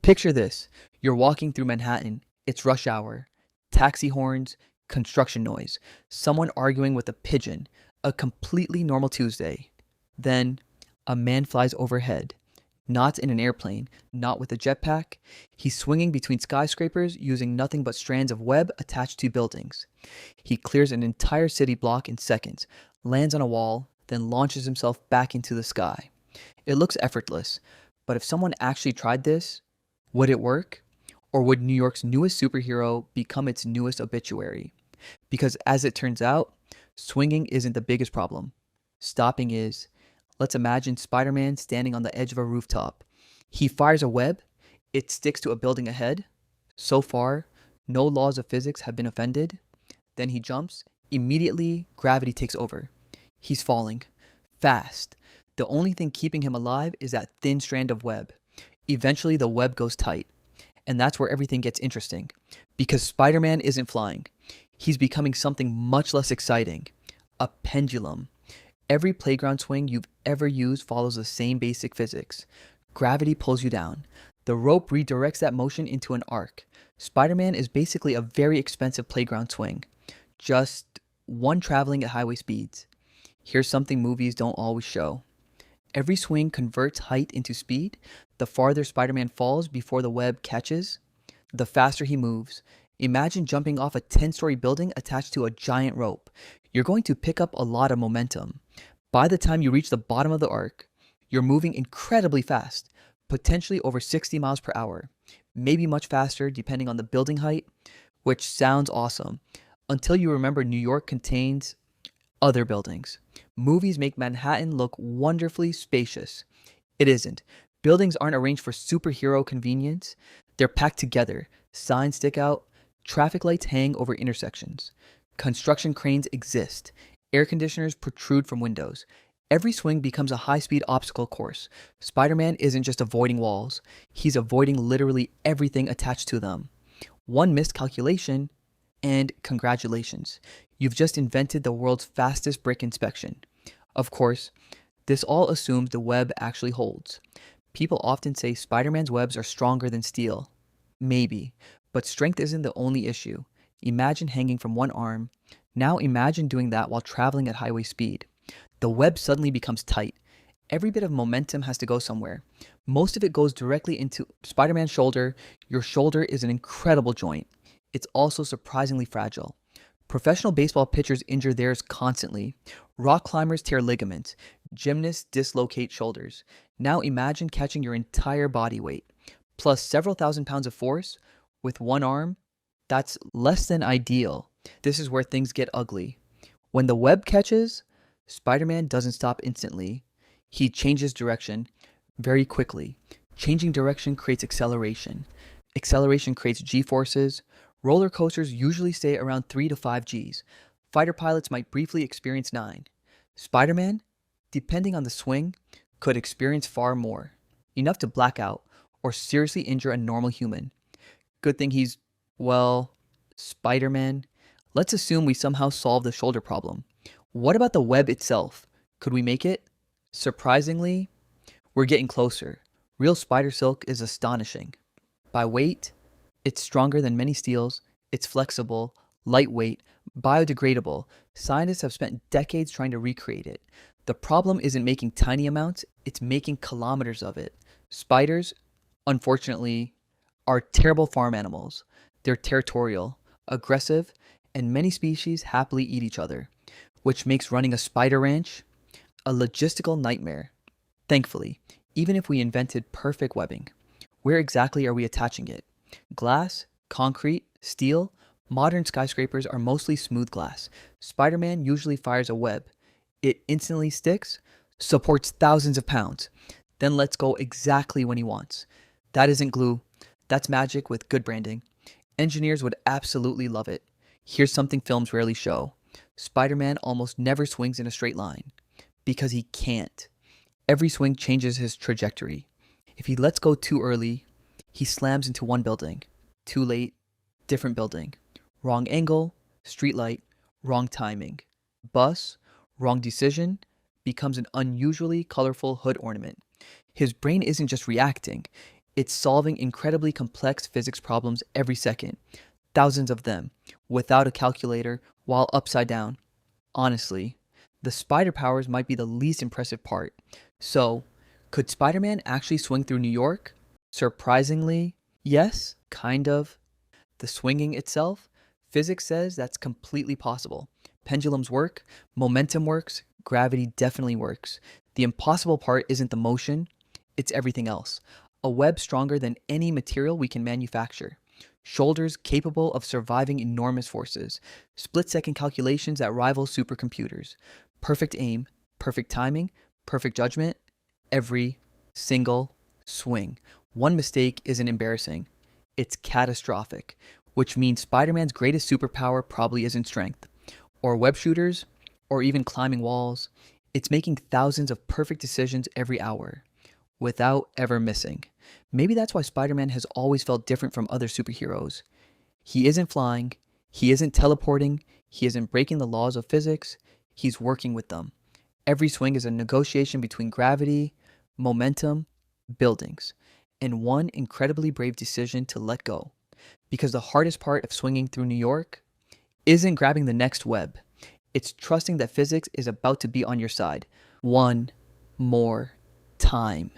Picture this. You're walking through Manhattan. It's rush hour. Taxi horns, construction noise, someone arguing with a pigeon. A completely normal Tuesday. Then, a man flies overhead. Not in an airplane, not with a jetpack. He's swinging between skyscrapers using nothing but strands of web attached to buildings. He clears an entire city block in seconds, lands on a wall, then launches himself back into the sky. It looks effortless, but if someone actually tried this, would it work? Or would New York's newest superhero become its newest obituary? Because as it turns out, swinging isn't the biggest problem. Stopping is. Let's imagine Spider Man standing on the edge of a rooftop. He fires a web, it sticks to a building ahead. So far, no laws of physics have been offended. Then he jumps. Immediately, gravity takes over. He's falling. Fast. The only thing keeping him alive is that thin strand of web. Eventually, the web goes tight. And that's where everything gets interesting. Because Spider Man isn't flying. He's becoming something much less exciting. A pendulum. Every playground swing you've ever used follows the same basic physics. Gravity pulls you down. The rope redirects that motion into an arc. Spider Man is basically a very expensive playground swing. Just one traveling at highway speeds. Here's something movies don't always show. Every swing converts height into speed. The farther Spider Man falls before the web catches, the faster he moves. Imagine jumping off a 10-story building attached to a giant rope. You're going to pick up a lot of momentum. By the time you reach the bottom of the arc, you're moving incredibly fast, potentially over 60 miles per hour, maybe much faster depending on the building height, which sounds awesome, until you remember New York contains other buildings. Movies make Manhattan look wonderfully spacious. It isn't. Buildings aren't arranged for superhero convenience. They're packed together. Signs stick out. Traffic lights hang over intersections. Construction cranes exist. Air conditioners protrude from windows. Every swing becomes a high-speed obstacle course. Spider-Man isn't just avoiding walls. He's avoiding literally everything attached to them. One missed calculation, and congratulations. You've just invented the world's fastest brick inspection. Of course, this all assumes the web actually holds. People often say Spider-Man's webs are stronger than steel. Maybe, but strength isn't the only issue. Imagine hanging from one arm. Now imagine doing that while traveling at highway speed. The web suddenly becomes tight. Every bit of momentum has to go somewhere. Most of it goes directly into Spider-Man's shoulder. Your shoulder is an incredible joint. It's also surprisingly fragile. Professional baseball pitchers injure theirs constantly. Rock climbers tear ligaments. Gymnasts dislocate shoulders. Now imagine catching your entire body weight, plus several thousand pounds of force, with one arm. That's less than ideal. This is where things get ugly. When the web catches, Spider-Man doesn't stop instantly. He changes direction very quickly. Changing direction creates acceleration. Acceleration creates G-forces. Roller coasters usually stay around 3 to 5 Gs. Fighter pilots might briefly experience 9. Spider-Man, depending on the swing, could experience far more. Enough to black out or seriously injure a normal human. Good thing he's, well, Spider-Man. Let's assume we somehow solve the shoulder problem. What about the web itself? Could we make it? Surprisingly, we're getting closer. Real spider silk is astonishing. By weight, it's stronger than many steels. It's flexible, lightweight, biodegradable. Scientists have spent decades trying to recreate it. The problem isn't making tiny amounts, it's making kilometers of it. Spiders, unfortunately, are terrible farm animals. They're territorial, aggressive, and many species happily eat each other, which makes running a spider ranch a logistical nightmare. Thankfully, even if we invented perfect webbing, where exactly are we attaching it? Glass, concrete, steel? Modern skyscrapers are mostly smooth glass. Spider-Man usually fires a web. It instantly sticks, supports thousands of pounds, then lets go exactly when he wants. That isn't glue. That's magic with good branding. Engineers would absolutely love it. Here's something films rarely show. Spider-Man almost never swings in a straight line. Because he can't. Every swing changes his trajectory. If he lets go too early, he slams into one building. Too late, different building. Wrong angle, street light, wrong timing. Bus, wrong decision, becomes an unusually colorful hood ornament. His brain isn't just reacting, It's solving incredibly complex physics problems every second, thousands of them, without a calculator while upside down. Honestly, the spider powers might be the least impressive part. So, could Spider Man actually swing through New York? Surprisingly, yes, kind of. The swinging itself, physics says that's completely possible. Pendulums work, momentum works, gravity definitely works. The impossible part isn't the motion, it's everything else. A web stronger than any material we can manufacture. Shoulders capable of surviving enormous forces. Split second calculations that rival supercomputers. Perfect aim, perfect timing, perfect judgment. Every single swing. One mistake isn't embarrassing, it's catastrophic, which means Spider Man's greatest superpower probably isn't strength, or web shooters, or even climbing walls. It's making thousands of perfect decisions every hour without ever missing. Maybe that's why Spider Man has always felt different from other superheroes. He isn't flying, he isn't teleporting, he isn't breaking the laws of physics, he's working with them. Every swing is a negotiation between gravity, momentum, buildings, and one incredibly brave decision to let go. Because the hardest part of swinging through New York isn't grabbing the next web, it's trusting that physics is about to be on your side. One more time.